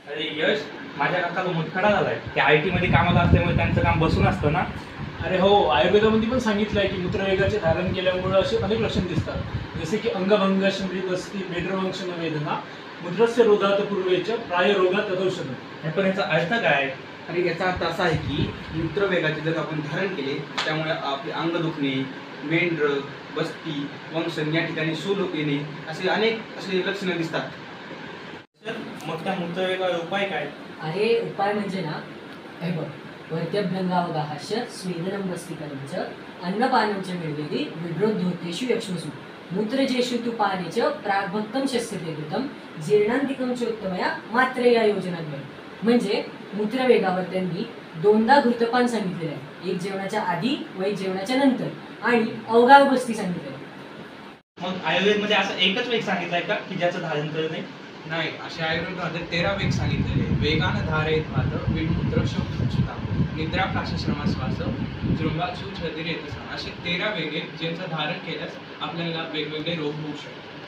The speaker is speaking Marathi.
अरे यश, माझ्या काकाला मुतखडा झालाय. ते IT मध्ये कामाला असल्यामुळे त्यांचं काम बसून असतं ना. अरे हो, आयुर्वेदामध्ये पण सांगितलं आहे की मूत्रवेगाचे धारण केल्यामुळे असे अनेक लक्षण दिसतात, जसे की अंगभंग, बस्ती, मेढ्रवंशन वेदना, मूत्रस्य रोगात पूर्वेच्या प्राय रोगात तदौषध. हे पण याचा अर्थ काय? आणि याचा अर्थ असा आहे की मूत्रवेगाचे जर आपण धारण केले त्यामुळे आपले अंग दुखणे, मेंढर, बस्ती, वंशन या ठिकाणी सूल येणे असे अनेक असे लक्षणं दिसतात. सर, मग त्या मूत्रवेगावर उपाय काय? अरे उपाय म्हणजे ना, हे बघ, वैद्यभ्यंगावगाहास्य स्वेदनं वस्तिकरं च अन्नपानं च निर्वेदी विड्रोद्धोतेषु यक्ष्मसु मूत्रजेषु तु पाने च प्राग्भक्तं शस्यते कृतं जीर्णान्तिकं चोत्तमया मात्रेया योजनाद्वयम्. म्हणजे मूत्रवेगावर त्यांनी दोनदा घृतपान सांगितलेलं आहे, एक जेवणाच्या आधी व एक जेवणाच्या नंतर, आणि अवगाव बस्ती सांगितलेलं आहे. मग आयुर्वेदमध्ये असं एकच वेग सांगितलाय का की ज्याचं धारण करणे? नाही, असे आयुर्वेदामध्ये 13 वेग सांगितलेले. वेगानं धारयेत वात विणमूत्र शोधता निद्रा काशश्रमाश्वास जृंभाचू छदिरेत असे 13 वेग आहेत ज्यांचं धारण केल्यास आपल्याला वेगवेगळे रोग होऊ शकतात.